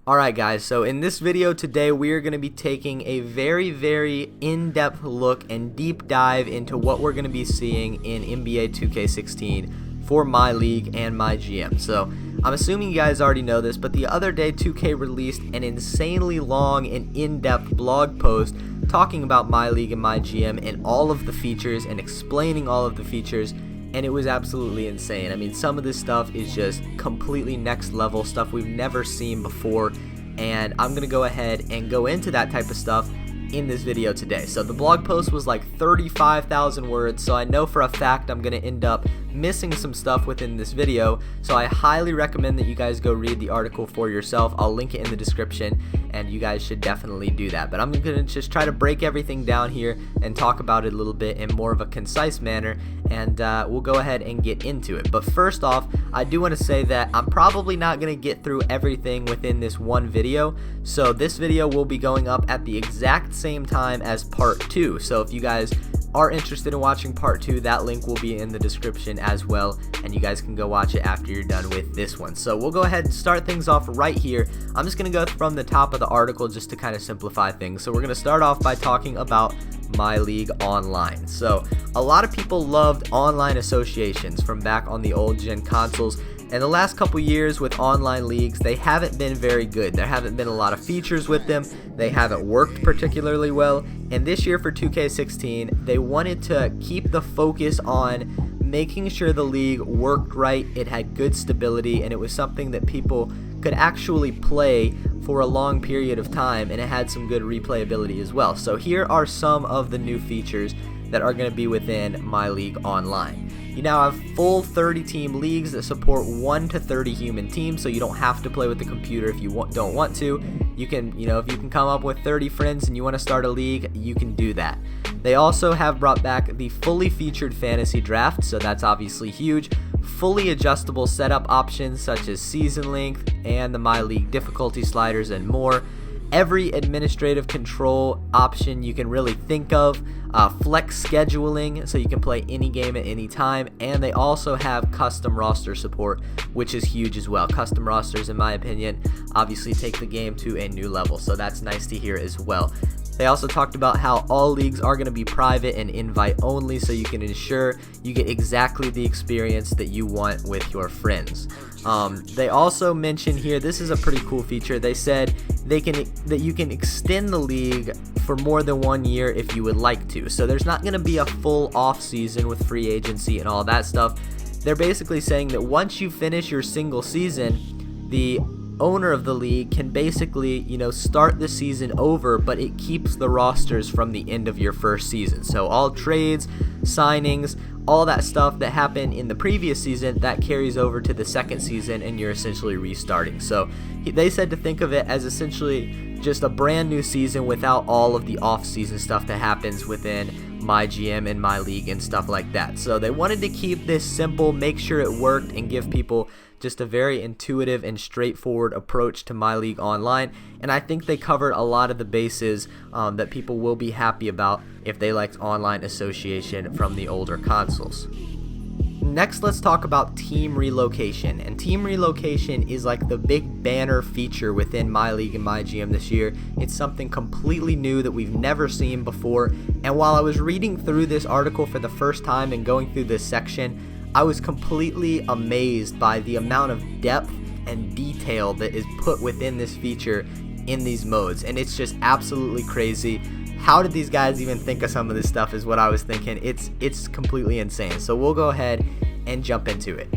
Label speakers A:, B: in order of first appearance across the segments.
A: Alright guys, so in this video today we are going to be taking a very in-depth look and deep dive into what we're going to be seeing in NBA 2K16 for MyLEAGUE and MyGM. So I'm assuming you guys already know this, but the other day 2K released an insanely long and in-depth blog post talking about MyLEAGUE and MyGM and all of the features and explaining all of the features. And it was absolutely insane. I mean, some of this stuff is just completely next level stuff we've never seen before, and I'm gonna go ahead and go into that type of stuff in this video today. So the blog post was like 35,000 words, so I know for a fact I'm gonna end up missing some stuff within this video, so I highly recommend that you guys go read the article for yourself. I'll link it in the description, and you guys should definitely do that. But I'm gonna just try to break everything down here and talk about it a little bit in more of a concise manner, and we'll go ahead and get into it. But first off, I do want to say that I'm probably not going to get through everything within this one video, so this video will be going up at the exact same time as part 2. So if you guys are interested in watching part 2, that link will be in the description as well, and you guys can go watch it after you're done with this one. So we'll go ahead and start things off right here. I'm just going to go from the top of the article just to kind of simplify things. So we're going to start off by talking about MyLEAGUE Online. So a lot of people loved online associations from back on the old gen consoles, and the last couple years with online leagues, they haven't been very good. There haven't been a lot of features with them. They haven't worked particularly well. And this year for 2K16, they wanted to keep the focus on making sure the league worked right, it had good stability, and it was something that people could actually play for a long period of time, and it had some good replayability as well. So here are some of the new features that are going to be within MyLEAGUE Online. You now have full 30-team leagues that support 1 to 30 human teams, so you don't have to play with the computer if you don't want to. You can, if you can come up with 30 friends and you want to start a league, you can do that. They also have brought back the fully featured fantasy draft, so that's obviously huge. Fully adjustable setup options such as season length and the MyLEAGUE difficulty sliders and more. Every administrative control option you can really think of, flex scheduling so you can play any game at any time, and they also have custom roster support, which is huge as well. Custom rosters, in my opinion, obviously take the game to a new level, so that's nice to hear as well. They also talked about how all leagues are going to be private and invite only, so you can ensure you get exactly the experience that you want with your friends. They also mentioned here, this is a pretty cool feature. They said that you can extend the league for more than 1 year if you would like to. So there's not going to be a full off season with free agency and all that stuff. They're basically saying that once you finish your single season, the owner of the league can basically, start the season over, but it keeps the rosters from the end of your first season. So all trades, signings, all that stuff that happened in the previous season, that carries over to the second season, and you're essentially restarting. So they said to think of it as essentially just a brand new season without all of the off-season stuff that happens within MyGM and MyLEAGUE and stuff like that. So they wanted to keep this simple, make sure it worked, and give people just a very intuitive and straightforward approach to MyLEAGUE Online, and I think they covered a lot of the bases that people will be happy about if they liked online association from the older consoles. Next, let's talk about team relocation, and team relocation is like the big banner feature within MyLEAGUE and MyGM this year. It's something completely new that we've never seen before, and while I was reading through this article for the first time and going through this section, I was completely amazed by the amount of depth and detail that is put within this feature in these modes, and it's just absolutely crazy. How did these guys even think of some of this stuff is what I was thinking. It's completely insane. So we'll go ahead and jump into it.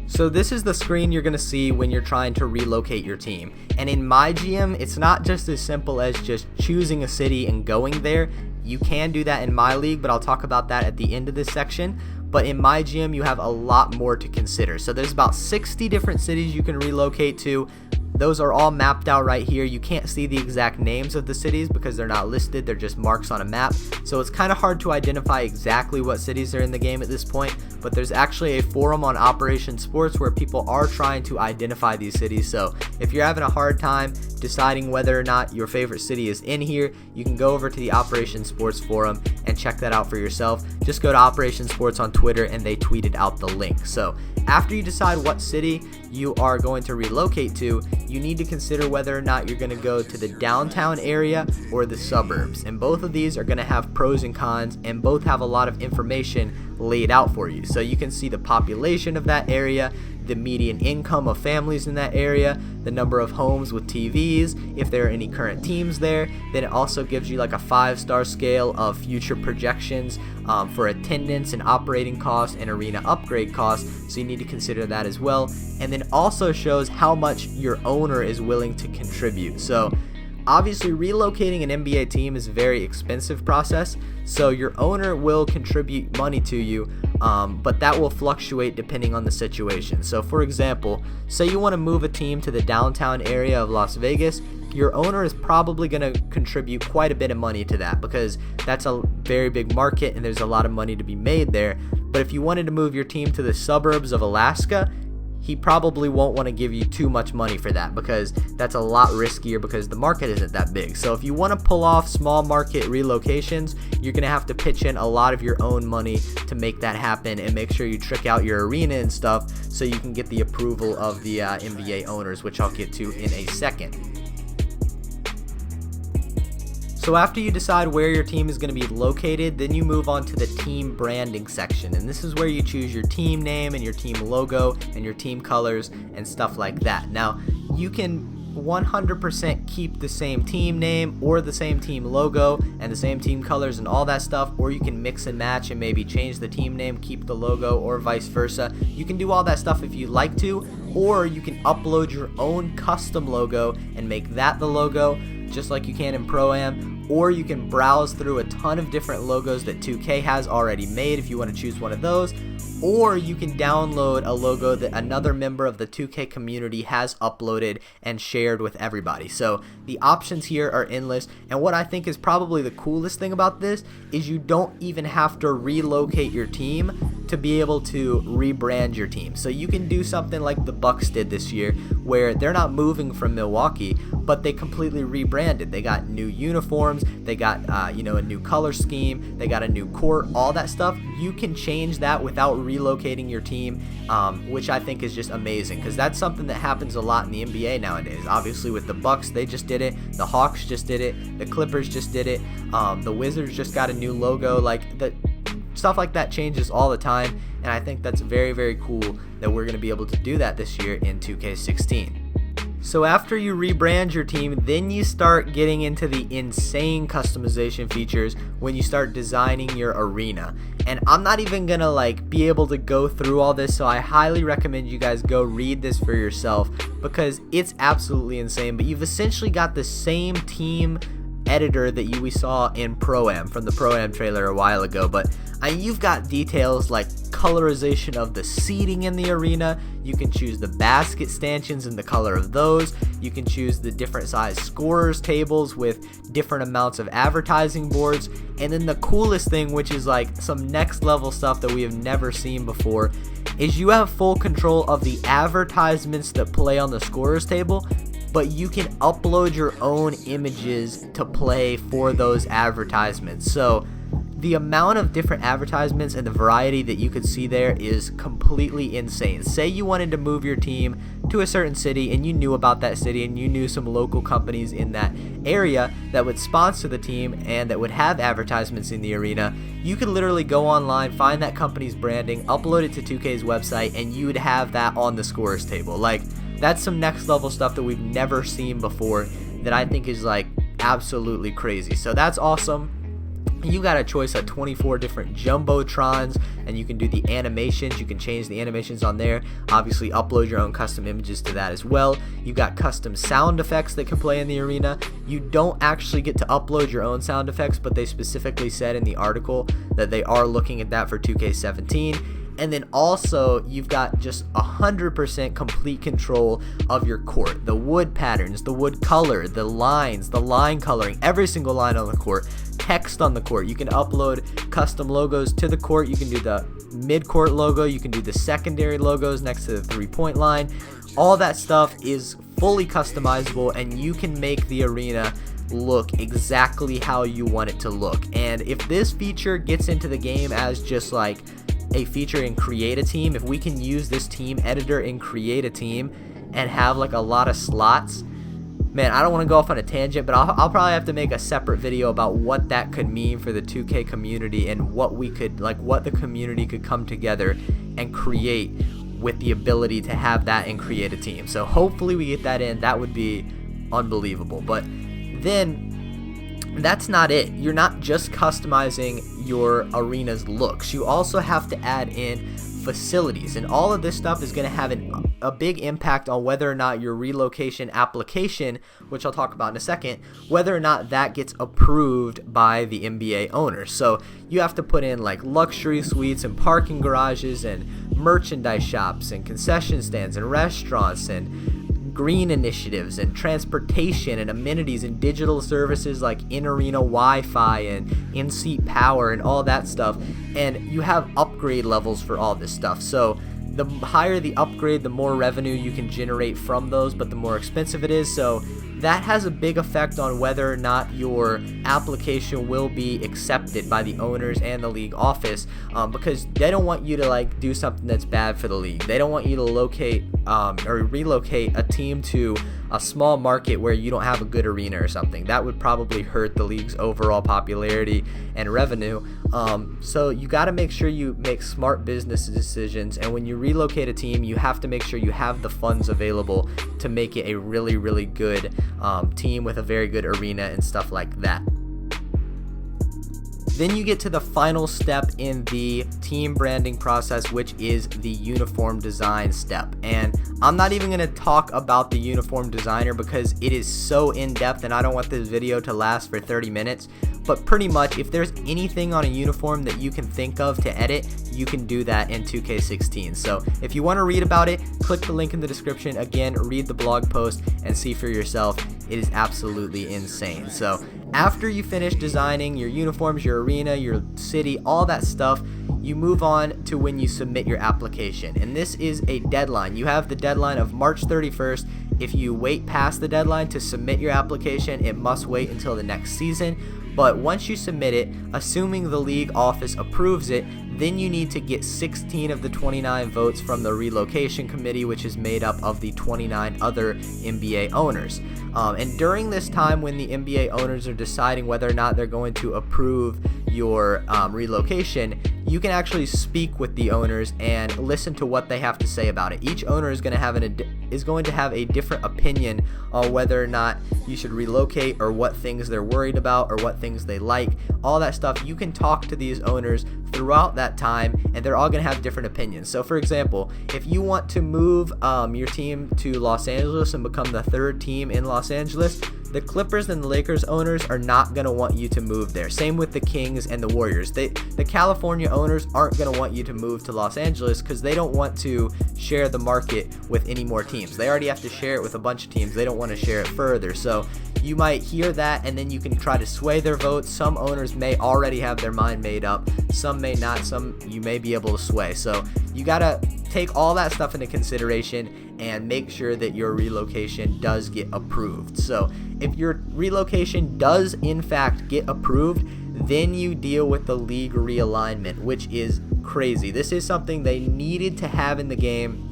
A: So this is the screen you're going to see when you're trying to relocate your team. And in MyGM, it's not just as simple as just choosing a city and going there. You can do that in MyLEAGUE, but I'll talk about that at the end of this section. But in MyGM, you have a lot more to consider. So there's about 60 different cities you can relocate to. Those are all mapped out right here. You can't see the exact names of the cities because they're not listed. They're just marks on a map. So it's kind of hard to identify exactly what cities are in the game at this point. But there's actually a forum on Operation Sports where people are trying to identify these cities. So if you're having a hard time deciding whether or not your favorite city is in here, you can go over to the Operation Sports forum and check that out for yourself. Just go to Operation Sports on Twitter and they tweeted out the link. So after you decide what city you are going to relocate to, you need to consider whether or not you're going to go to the downtown area or the suburbs. And both of these are going to have pros and cons, and both have a lot of information laid out for you. So you can see the population of that area, the median income of families in that area, the number of homes with TVs, if there are any current teams there. Then it also gives you like a 5-star scale of future projections for attendance and operating costs and arena upgrade costs, so you need to consider that as well. And then also shows how much your owner is willing to contribute. So obviously relocating an NBA team is a very expensive process, so your owner will contribute money to you, but that will fluctuate depending on the situation. So for example, say you want to move a team to the downtown area of Las Vegas, your owner is probably going to contribute quite a bit of money to that, because that's a very big market and there's a lot of money to be made there. But if you wanted to move your team to the suburbs of Alaska, he probably won't want to give you too much money for that, because that's a lot riskier because the market isn't that big. So if you want to pull off small market relocations, you're going to have to pitch in a lot of your own money to make that happen, and make sure you trick out your arena and stuff so you can get the approval of the NBA owners, which I'll get to in a second. So after you decide where your team is going to be located, then you move on to the team branding section, and this is where you choose your team name and your team logo and your team colors and stuff like that. Now you can 100% keep the same team name or the same team logo and the same team colors and all that stuff, or you can mix and match and maybe change the team name, keep the logo, or vice versa. You can do all that stuff if you like to, or you can upload your own custom logo and make that the logo, just like you can in Pro-Am. Or you can browse through a ton of different logos that 2K has already made if you want to choose one of those. Or you can download a logo that another member of the 2K community has uploaded and shared with everybody. So the options here are endless, and what I think is probably the coolest thing about this is you don't even have to relocate your team to be able to rebrand your team. So you can do something like the Bucks did this year, where they're not moving from Milwaukee, but they completely rebranded. They got new uniforms, they got a new color scheme, they got a new court, all that stuff. You can change that without relocating your team, which I think is just amazing, because that's something that happens a lot in the NBA nowadays. Obviously with the Bucks, they just did it, the Hawks just did it, the Clippers just did it, the Wizards just got a new logo. Like, the stuff like that changes all the time, and I think that's very, very cool that we're going to be able to do that this year in 2K16. So after you rebrand your team, then you start getting into the insane customization features when you start designing your arena. And I'm not even gonna be able to go through all this, so I highly recommend you guys go read this for yourself, because it's absolutely insane. But you've essentially got the same team editor that we saw in Pro-Am from the Pro-Am trailer a while ago, but you've got details like colorization of the seating in the arena. You can choose the basket stanchions and the color of those. You can choose the different size scorers tables with different amounts of advertising boards. And then the coolest thing, which is some next level stuff that we have never seen before, is you have full control of the advertisements that play on the scorers table, but you can upload your own images to play for those advertisements. So the amount of different advertisements and the variety that you could see there is completely insane. Say you wanted to move your team to a certain city, and you knew about that city, and you knew some local companies in that area that would sponsor the team and that would have advertisements in the arena. You could literally go online, find that company's branding, upload it to 2K's website, and you would have that on the scorers table. That's some next level stuff that we've never seen before that I think is absolutely crazy. So that's awesome. You got a choice of 24 different jumbotrons, and you can do the animations. You can change the animations on there. Obviously upload your own custom images to that as well. You got custom sound effects that can play in the arena. You don't actually get to upload your own sound effects, but they specifically said in the article that they are looking at that for 2K17. And then also you've got just 100% complete control of your court. The wood patterns, the wood color, the lines, the line coloring, every single line on the court, text on the court. You can upload custom logos to the court. You can do the mid-court logo. You can do the secondary logos next to the three-point line. All that stuff is fully customizable, and you can make the arena look exactly how you want it to look. And if this feature gets into the game as just a feature in Create a Team, if we can use this team editor in Create a Team and have like a lot of slots, man, I don't want to go off on a tangent, but I'll probably have to make a separate video about what that could mean for the 2K community and what the community could come together and create with the ability to have that and Create a Team. So hopefully we get that in. That would be unbelievable. But then that's not it. You're not just customizing your arena's looks. You also have to add in facilities, and all of this stuff is going to have a big impact on whether or not your relocation application, which I'll talk about in a second, whether or not that gets approved by the NBA owners. So you have to put in like luxury suites and parking garages and merchandise shops and concession stands and restaurants and green initiatives and transportation and amenities and digital services like in-arena Wi-Fi and in-seat power and all that stuff. And you have upgrade levels for all this stuff. So the higher the upgrade, the more revenue you can generate from those, but the more expensive it is. So that has a big effect on whether or not your application will be accepted by the owners and the league office, because they don't want you to like do something that's bad for the league. They don't want you to locate or relocate a team to a small market where you don't have a good arena or something. That would probably hurt the league's overall popularity and revenue. So you got to make sure you make smart business decisions, and when you relocate a team, you have to make sure you have the funds available to make it a really, really good team with a very good arena and stuff like that. Then you get to the final step in the team branding process, which is the uniform design step. And I'm not even going to talk about the uniform designer because it is so in-depth and I don't want this video to last for 30 minutes. But pretty much, if there's anything on a uniform that you can think of to edit, you can do that in 2K16. So if you want to read about it, click the link in the description. Again, read the blog post and see for yourself. It is absolutely insane. So after you finish designing your uniforms, your arena, your city, all that stuff, you move on to when you submit your application. And this is a deadline. You have the deadline of March 31st. If you wait past the deadline to submit your application, it must wait until the next season. But once you submit it, assuming the league office approves it, then you need to get 16 of the 29 votes from the relocation committee, which is made up of the 29 other NBA owners. And during this time when the NBA owners are deciding whether or not they're going to approve your relocation, you can actually speak with the owners and listen to what they have to say about it. Each owner is going to have a different opinion on whether or not you should relocate, or what things they're worried about, or what things they like. All that stuff, you can talk to these owners throughout that time, and they're all going to have different opinions. So for example, if you want to move your team to Los Angeles and become the third team in Los Angeles, the Clippers and the Lakers owners are not going to want you to move there. Same with the Kings and the Warriors. The California owners aren't going to want you to move to Los Angeles because they don't want to share the market with any more teams. They already have to share it with a bunch of teams. They don't want to share it further. So you might hear that, and then you can try to sway their votes. Some owners may already have their mind made up. Some may not. Some you may be able to sway. So you got to take all that stuff into consideration and make sure that your relocation does get approved. So if your relocation does in fact get approved, then you deal with the league realignment, which is crazy. This is something they needed to have in the game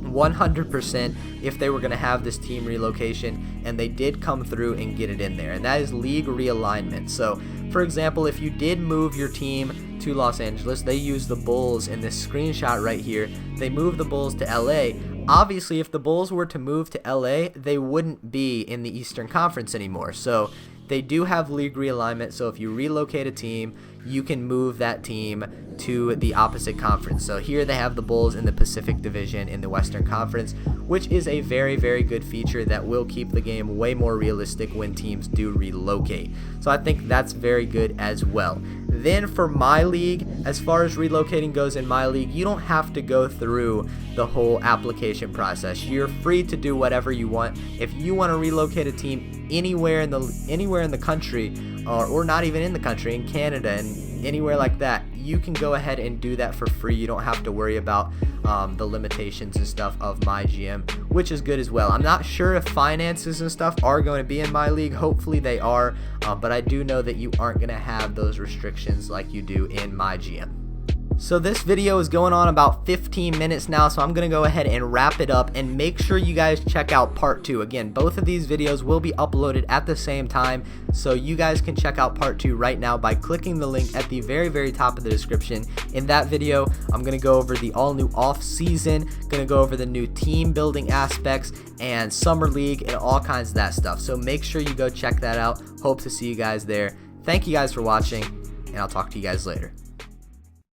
A: 100% if they were going to have this team relocation, and they did come through and get it in there, and that is league realignment. So for example, if you did move your team to Los Angeles, they use the Bulls in this screenshot right here. They moved the Bulls to LA. Obviously, if the Bulls were to move to LA, they wouldn't be in the Eastern Conference anymore. So they do have league realignment. So if you relocate a team, you can move that team to the opposite conference. So here they have the Bulls in the Pacific Division in the Western Conference, which is a very, very good feature that will keep the game way more realistic when teams do relocate. So I think that's very good as well. Then for MyLEAGUE, as far as relocating goes in MyLEAGUE, you don't have to go through the whole application process. You're free to do whatever you want. If you want to relocate a team anywhere in the country, or not even in the country, in Canada and anywhere like that, you can go ahead and do that for free. You don't have to worry about the limitations and stuff of MyGM, which is good as well. I'm not sure if finances and stuff are going to be in MyLEAGUE. Hopefully they are, but I do know that you aren't going to have those restrictions like you do in MyGM. So this video is going on about 15 minutes now, so I'm going to go ahead and wrap it up, and make sure you guys check out part 2. Again, both of these videos will be uploaded at the same time, so you guys can check out part 2 right now by clicking the link at the very top of the description. In that video, I'm going to go over the all new off season, going to go over the new team building aspects and summer league and all kinds of that stuff. So make sure you go check that out. Hope to see you guys there. Thank you guys for watching, and I'll talk to you guys later.